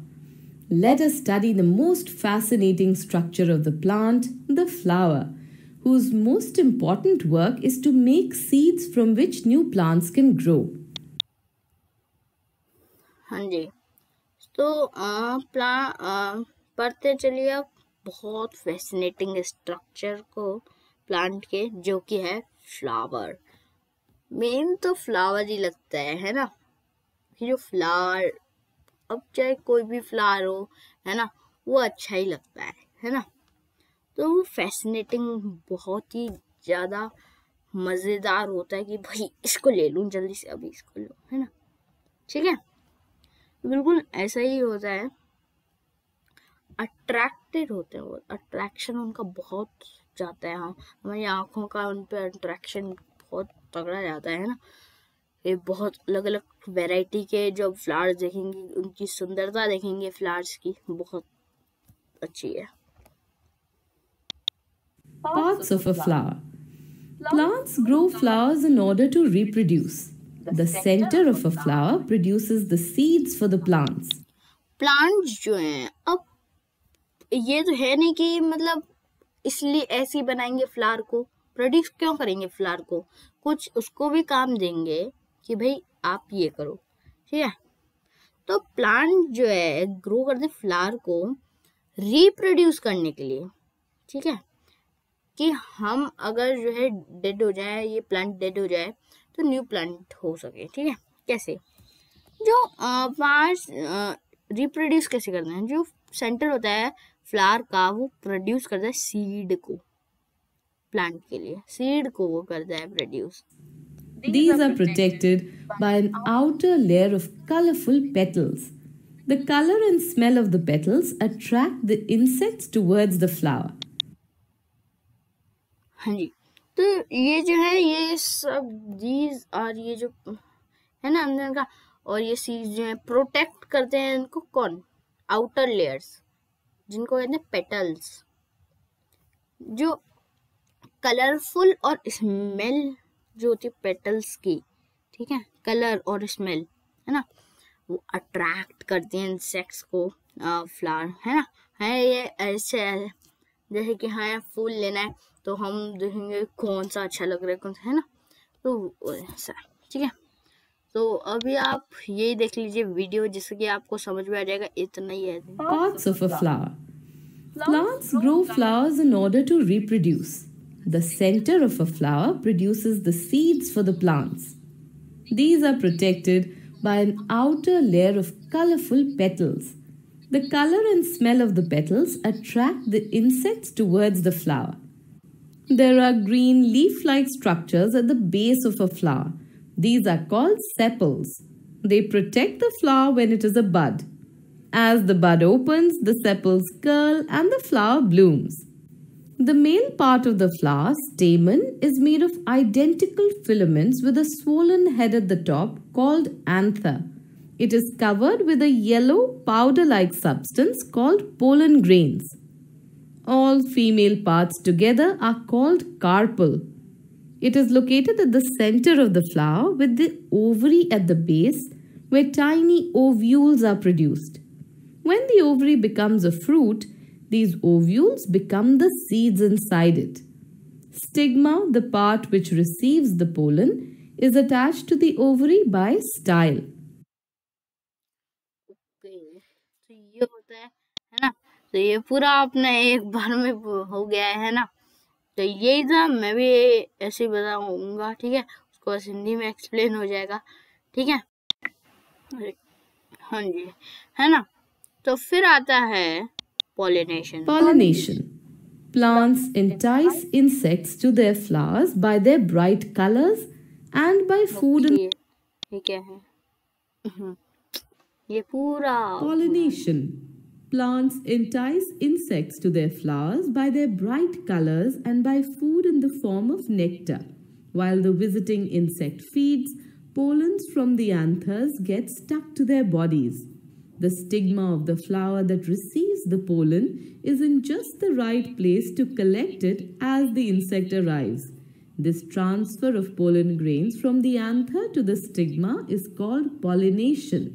Let us study the most fascinating structure of the plant, the flower, whose most important work is to make seeds from which new plants can grow. हाँ जी, तो पढ़ते चलिए आप बहुत फैसिनेटिंग स्ट्रक्चर को प्लांट के, जो कि है फ्लावर। मेन तो फ्लावर ही लगता है ना। कि जो फ्लावर, अब चाहे कोई भी फ्लावर हो, है ना, वो अच्छा ही लगता है ना। तो वो फैसिनेटिंग, बहुत ही ज़्यादा मज़ेदार होता है कि भाई इसको ले लूँ जल्दी से, अभी इसको लो, है ना, ठीक है। बिल्कुल ऐसा ही होता है। अट्रैक्टेड होते हैं वो, अट्रैक्शन उनका बहुत जाता है। हाँ, हमारी आँखों का उन पर अट्रैक्शन बहुत तगड़ा जाता है ना। ये बहुत अलग अलग वैरायटी के जो फ्लावर्स देखेंगे, उनकी सुंदरता देखेंगे फ्लावर्स की, बहुत अच्छी है। Parts of a flower. Plants grow flowers in order to reproduce. The center of a flower produces the seeds for the plants. Plants जो हैं, अब ये तो है नहीं कि मतलब इसलिए ऐसे ही बनाएंगे फ्लावर को, प्रोड्यूस क्यों करेंगे फ्लावर को, कुछ उसको भी काम देंगे कि भाई आप ये करो, ठीक है। तो प्लांट जो है ग्रो करते फ्लावर को रिप्रोड्यूस करने के लिए, ठीक है, कि हम अगर जो है डेड हो जाए, ये प्लांट डेड हो जाए तो न्यू प्लांट हो सके, ठीक है। कैसे, जो प्लांट्स रिप्रोड्यूस कैसे करते हैं, जो सेंटर होता है फ्लावर का वो प्रोड्यूस करता है सीड को, प्लांट के लिए सीड को वो करता है produce. These are protected by an outer layer of colorful petals. The color and smell of the petals attract the insects towards the flower. हाँ जी, तो ये जो है ये सब these और ये जो है ना अंदर का, और ये सीड्स जो है प्रोटेक्ट करते हैं इनको, कौन, आउटर लेयर्स, जिनको कहते हैं पेटल्स, जो कलरफुल और स्मेल जो होती है पेटल्स की, ठीक है, कलर और स्मेल है ना, वो अट्रैक्ट करती हैं इंसेक्ट्स को, फ्लावर है ना, है ये ऐसे जैसे कि हाँ फूल लेना है तो हम देखेंगे कौन सा अच्छा लग रहा है, कौन सा, है ना, तो ऐसा, ठीक है। तो अभी आप यही देख लीजिए वीडियो, जिससे कि आपको समझ में आ जाएगा, इतना ही है। Parts of a flower. Plants grow flowers in order to reproduce. The center of a flower produces the seeds for the plants. These are protected by an outer layer of colorful petals. The color and smell of the petals attract the insects towards the flower. There are green leaf-like structures at the base of a flower. These are called sepals. They protect the flower when it is a bud. As the bud opens, the sepals curl and the flower blooms. The male part of the flower, stamen, is made of identical filaments with a swollen head at the top called anther. It is covered with a yellow powder-like substance called pollen grains. All female parts together are called carpel. It is located at the center of the flower with the ovary at the base where tiny ovules are produced. When the ovary becomes a fruit, these ovules become the seeds inside it. Stigma, the part which receives the pollen, is attached to the ovary by style. तो ये होता है ना, तो ये पूरा अपना एक बार में हो गया है ना, तो यही था, मैं भी ऐसे ही बताऊंगा, ठीक है, उसको बस हिंदी में एक्सप्लेन हो जाएगा, ठीक है। हाँ जी, है ना, तो फिर आता है pollination. Pollination. Plants entice insects to their flowers by their bright colors and by food and ये क्या है, ये पूरा pollination. Plants entice insects to their flowers by their bright colors and by food in the form of nectar. While the visiting insect feeds, pollens from the anthers get stuck to their bodies. The stigma of the flower that receives the pollen is in just the right place to collect it as the insect arrives. This transfer of pollen grains from the anther to the stigma is called pollination.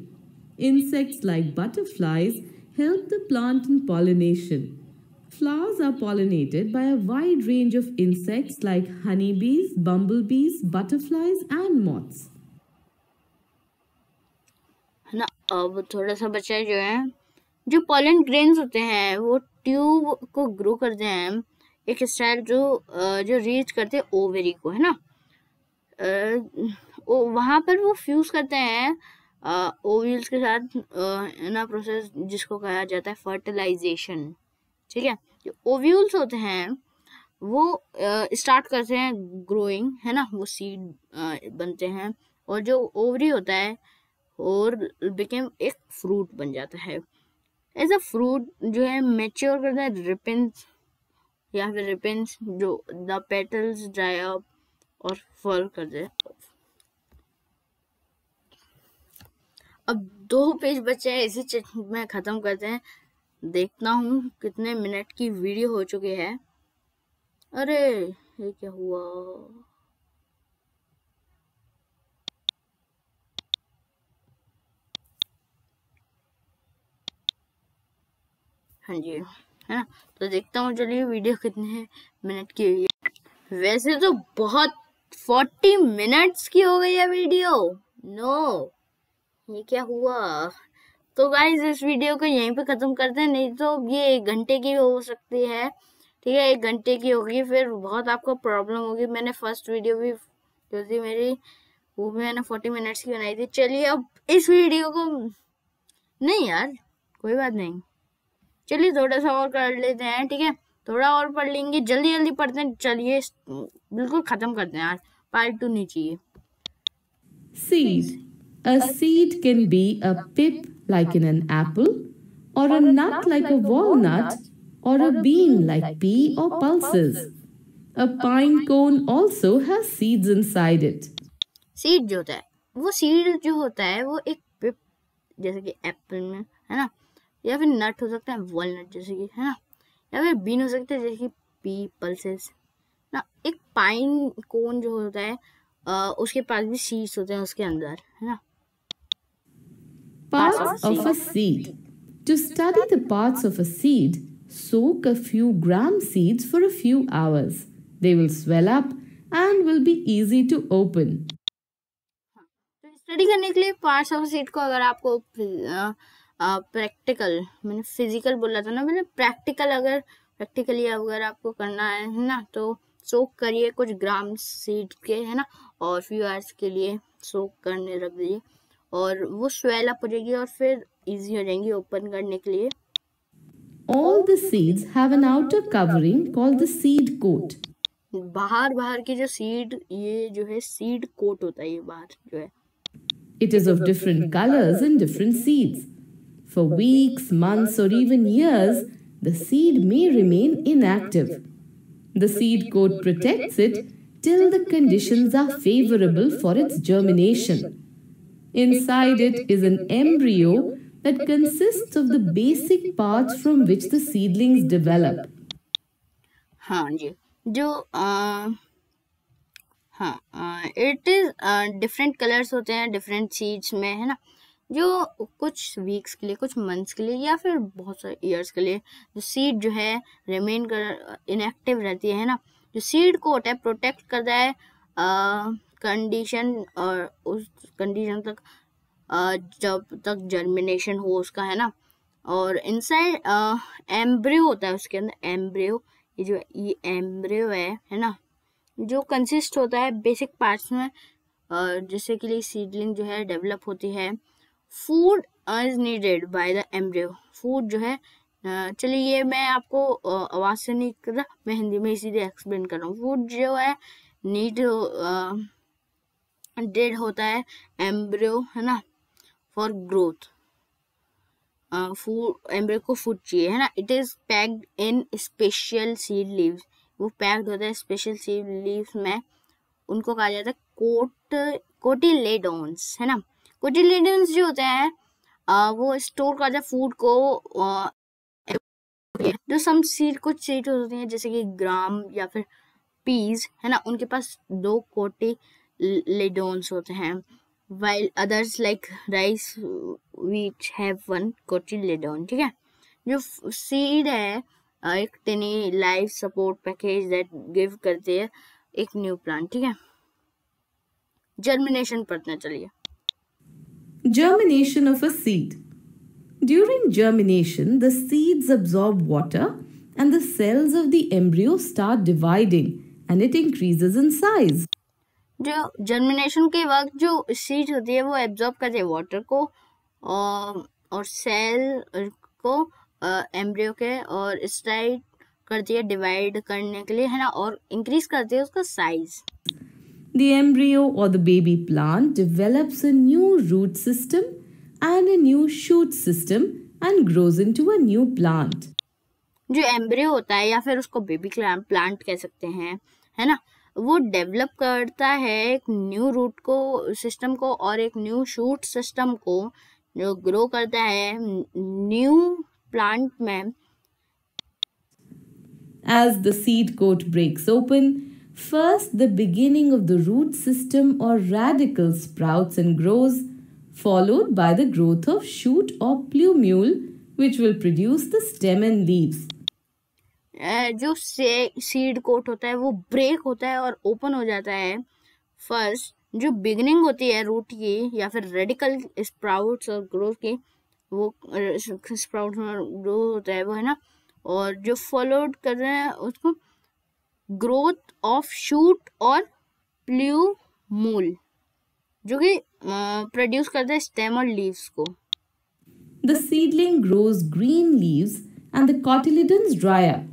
Insects like butterflies help the plant in pollination. Flowers are pollinated by a wide range of insects like honeybees, bumblebees, butterflies, and moths. है ना, अब थोड़ा सा बचा जो है, जो pollen grains होते हैं वो ट्यूब को ग्रो करते हैं, एक स्टाइल जो रीच करते हैं ओवेरी को, है ना, वहां पर वो फ्यूज करते हैं ओव्यूल्स के साथ, ना प्रोसेस जिसको कहा जाता है फर्टिलाइजेशन, ठीक है। जो ओव्यूल्स होते हैं वो स्टार्ट करते हैं ग्रोइंग, है ना, वो सीड बनते हैं, और जो ओवरी होता है और बिकेम एक फ्रूट बन जाता है। ऐसा फ्रूट जो है मैच्योर करता है रिपन्स या फिर रिपन्स, जो द पेटल्स ड्राई अप और फॉल कर दे। अब 2 पेज बचे हैं, इसी में खत्म करते हैं। देखता हूँ कितने मिनट की वीडियो हो चुकी है। अरे ये क्या हुआ? हाँ जी, है ना। तो देखता हूँ, चलिए वीडियो कितने मिनट की हुई है। वैसे तो बहुत 40 मिनट्स की हो गई है वीडियो। नो, ये क्या हुआ? तो गाइज इस वीडियो को यहीं पे खत्म करते हैं, नहीं तो ये 1 घंटे की हो सकती है। ठीक है, 1 घंटे की होगी, फिर बहुत आपको प्रॉब्लम होगी। मैंने फर्स्ट वीडियो भी जो थी मेरी, वो भी मैंने 40 मिनट्स की बनाई थी। चलिए अब इस वीडियो को, नहीं यार कोई बात नहीं, चलिए थोड़ा सा और कर लेते हैं। ठीक है, थोड़ा और पढ़ लेंगे, जल्दी जल्दी पढ़ते हैं। चलिए बिल्कुल खत्म करते हैं यार, पार्ट 2 नहीं चाहिए। Seed. A seed can be a pip like in an apple, or a nut like a walnut, or a bean like pea or pulses. A pine cone also has seeds inside it. Seed जो होता है, वो seed जो होता है वो एक पिप जैसे कि एप्पल में, है ना, या फिर नट हो सकता है वॉलनट जैसे कि, है ना, या फिर बीन हो सकता है जैसे कि पी पल्सेस ना। एक पाइन कोन जो होता है उसके पास भी सीड्स होते हैं उसके अंदर, है ना। Parts of a seed. To study the parts of a seed, soak a few gram seeds for a few hours. They will swell up and will be easy to open. तो study करने के लिए parts of seed को, अगर आपको practical, मैंने physical बोला था ना, मैंने प्रैक्टिकल, अगर प्रैक्टिकली अगर आपको करना है ना, तो सोक करिए कुछ ग्राम सीड के, है ना, और फ्यू आवर्स के लिए सोक करने रख दीजिए, और वो स्वेल अप हो जाएगी और फिर इजी हो जाएंगी ओपन करने के लिए। All the seeds have an outer covering called the seed coat. बाहर की जो सीड, ये जो है सीड कोट होता है, ये बाहर जो है। It is of different colors in different seeds. For weeks, months, or even years, the seed may remain inactive. The seed coat protects it till the conditions are favorable for its germination. Inside it is an embryo that consists of the basic parts from which the seedlings develop. हाँ जी, जो it is different colours होते हैं different seeds में, है ना, जो कुछ weeks के लिए, कुछ मंथ्स के लिए, या फिर बहुत सारे ईयर्स के लिए जो सीड जो है रिमेन कर इनएक्टिव रहती है ना। जो सीड कोट है प्रोटेक्ट करता है कंडीशन, और उस कंडीशन तक जब तक जर्मिनेशन हो उसका, है ना। और इनसाइड एम्ब्रियो होता है, उसके अंदर एम्ब्रियो, ये एम्ब्रियो है ना, जो कंसिस्ट होता है बेसिक पार्ट्स में, जिससे के लिए सीडलिंग जो है डेवलप होती है। Food is needed by the embryo. Food जो है, चलिए ये मैं आपको आवाज से नहीं कर रहा, मैं हिंदी में ही सीधे एक्सप्लेन कर रहा हूँ। फूड जो है नीडेड होता है एम्ब्रियो, है ना, फॉर ग्रोथ। फूड, एम्ब्रियो को फूड चाहिए, है ना। It is packed in special seed leaves. वो पैक्ड होता है स्पेशल सीड लीव्स में, उनको कहा जाता है कोटिलेडोन्स, है ना। कोटिलेडोन्स जो होते हैं वो स्टोर करते हैं फूड को। जो सम सीड, कुछ सीड होती हैं जैसे कि ग्राम या फिर पीज, है ना, उनके पास 2 कोटिलेडोन्स होते हैं, while others like rice which have 1 cotyledon। ठीक है, जो सीड है एक tiny life support package that give करते हैं एक न्यू प्लांट। ठीक है, जर्मिनेशन पढ़ते हैं, चलिए। Germination of a seed. During germination, the seeds absorb water and the cells of the embryo start dividing and it increases in size. जो germination के वक्त जो सीड होती है वो एब्जॉर्ब करती है वाटर को और सेल को एम्ब्रियो के, और स्टार्ट करती है डिवाइड करने के लिए, है ना, और इंक्रीज करती है उसका size. The embryo or the baby plant develops a new root system and a new shoot system and grows into a new plant. जो एम्ब्रियो होता है या फिर उसको बेबी प्लांट कह सकते हैं, है ना, वो डेवलप करता है एक न्यू रूट को सिस्टम को और एक न्यू शूट सिस्टम को, जो ग्रो करता है न्यू प्लांट में As the seed coat breaks open, first the beginning of the root system or radicle sprouts and grows, followed by the growth of shoot or plumule, which will produce the stem and leaves. जो seed coat होता है वो break होता है और open हो जाता है. फर्स्ट जो बिगिनिंग होती है रूट की या फिर रेडिकल स्प्राउट्स और ग्रोथ की, वो स्प्राउट्स और ग्रो होता है वो है ना, और जो फॉलोड कर रहे हैं उसको ग्रोथ ऑफ शूट और प्ल्यूमूल, जो कि प्रोड्यूस करता है स्टेम और लीव्स को. The seedling grows green leaves and the cotyledons dry up.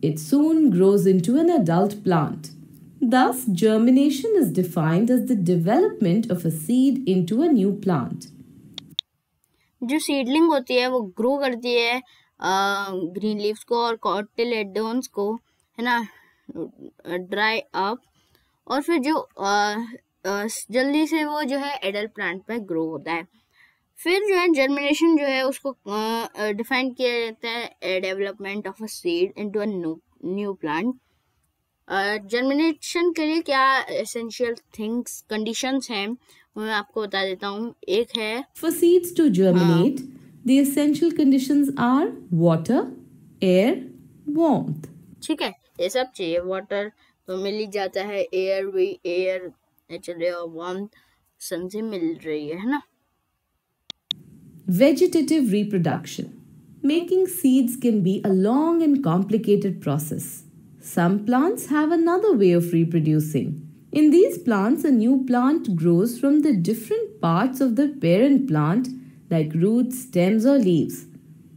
It soon grows into an adult plant. Thus, germination is defined as the development of a seed into a new plant. जो seedling होती है वो grow करती है green leaves को और कॉटिलेडोन्स को, है ना, ड्राई अप, और फिर जो जल्दी से वो जो है एडल्ट प्लांट में ग्रो होता है. फिर जो है जर्मिनेशन जो है उसको डिफाइन किया जाता है development of a seed into a new plant. Germination के लिए क्या एसेंशियल थिंग्स कंडीशंस हैं मैं आपको बता देता हूँ. एक है For seeds to germinate, the essential conditions are water, air, warmth. ठीक है, ये सब चाहिए. वाटर तो मिल ही जाता है, एयर भी, एयर नेचुरली, और वार्म सन से मिल रही है ना. Vegetative reproduction. Making seeds can be a long and complicated process. Some plants have another way of reproducing. In these plants, a new plant grows from the different parts of the parent plant, like roots, stems, or leaves.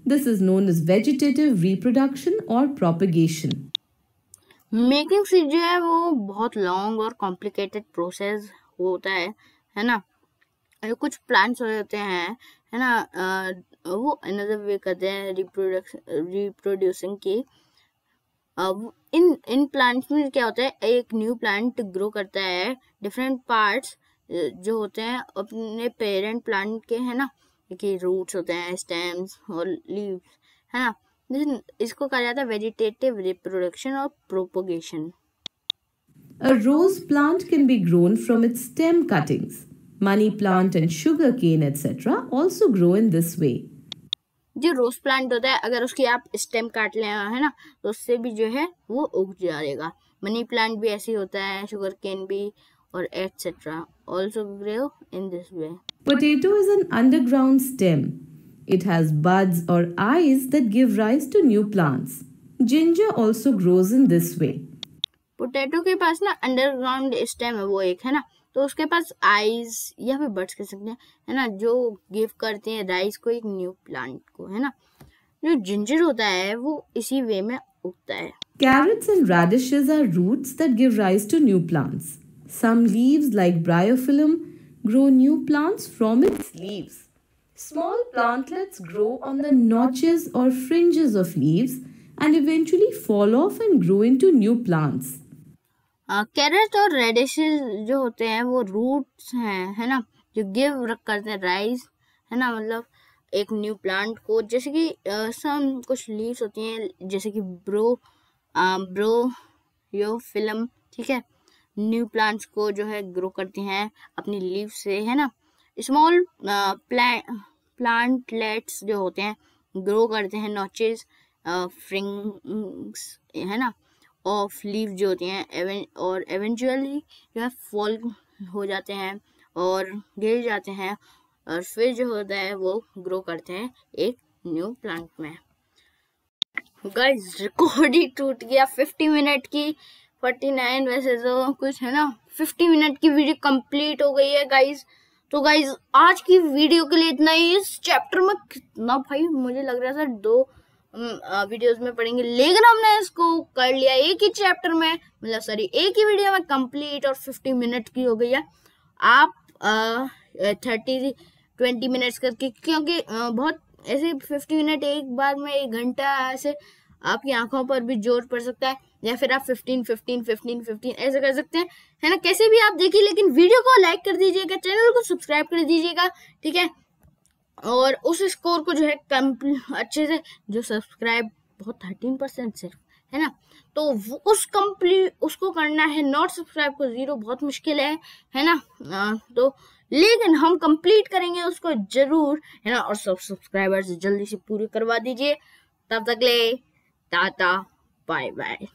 This is known as vegetative reproduction or propagation. Making seed जो है वो बहुत long और complicated process होता है ना. कुछ plants होते हैं, है ना, वो अनदर वे करते हैं रिप्रोड्यूसिंग की. इन प्लांट्स में क्या होता है, एक न्यू प्लांट ग्रो करता है डिफरेंट पार्ट्स जो होते हैं अपने पेरेंट प्लांट के, है ना, कि रूट्स होते हैं, स्टेम्स और लीव्स, है ना. इसको कहा जाता है वेजिटेटिव रिप्रोडक्शन और propagation. A rose plant can be grown from its stem cuttings. Money plant and sugar cane, etc. also grow in this way. जो रोज प्लांट होता है अगर उसकी आप स्टेम काट लें, है ना, तो उससे भी जो है वो उग जाएगा. मनी प्लांट भी ऐसे ही होता है, शुगर केन भी, और etcetera also grow in this way. Potato is an underground stem. It has buds or eyes that give rise to new plants. Ginger also grows in this way. Potato के पास ना underground stem है वो एक, है ना, तो उसके पास eyes या फिर बर्ड्स कह सकते हैं, है ना, जो गिव करते हैं राइस को एक न्यू प्लांट को, है ना. जो जिंजर होता है वो इसी वे में उगता है. Carrots and radishes are roots that give rise to new plants. Some leaves like bryophyllum grow new plants from its leaves. Small plantlets grow on the notches or fringes of leaves and eventually fall off and grow into new plants. Carrot और radishes जो होते हैं वो roots हैं, है ना, जो give करते हैं राइस, है ना, मतलब एक न्यू प्लांट को. जैसे कि सम कुछ लीव्स होती हैं जैसे कि ब्रोयोफिलम, ठीक है, न्यू प्लांट्स को जो है ग्रो करती हैं अपनी लीव से, है ना. स्मॉल प्लांटलेट्स जो होते हैं ग्रो करते हैं नॉचेस, फ्रिंग्स, है ना, ऑफ लीव जो होती हैं और एवेंचुअली जो है फॉल हो जाते हैं और गिर जाते हैं, और फिर जो होता है वो ग्रो करते हैं एक न्यू प्लांट में. गाइस रिकॉर्ड ही टूट गया 50 मिनट की, 49 वैसे तो कुछ, है ना. 50 मिनट की वीडियो कंप्लीट हो गई है गाइस. तो गाइस आज की वीडियो के लिए इतना ही. इस चैप्टर में कितना भाई मुझे लग रहा था 2 वीडियोस में पढ़ेंगे, लेकिन हमने इसको कर लिया एक ही चैप्टर में, मतलब सॉरी एक ही वीडियो में कंप्लीट, और 50 मिनट की हो गई है. आप 20 मिनट्स करके, क्योंकि बहुत ऐसे 50 मिनट एक बार में 1 घंटा ऐसे आपकी आंखों पर भी जोर पड़ सकता है, या फिर आप 15 ऐसे कर सकते हैं, है ना. कैसे भी आप देखिए, लेकिन वीडियो को लाइक कर दीजिएगा, चैनल को सब्सक्राइब कर दीजिएगा, ठीक है. और उस स्कोर को जो है अच्छे से, जो सब्सक्राइब बहुत 13% सिर्फ है ना, तो उसको करना है, नॉट सब्सक्राइब को 0 बहुत मुश्किल है ना। तो लेकिन हम कंप्लीट करेंगे उसको जरूर, है ना। और सब सब्सक्राइबर्स जल्दी से पूरे करवा दीजिए। तब तक ले टाटा बाय बाय।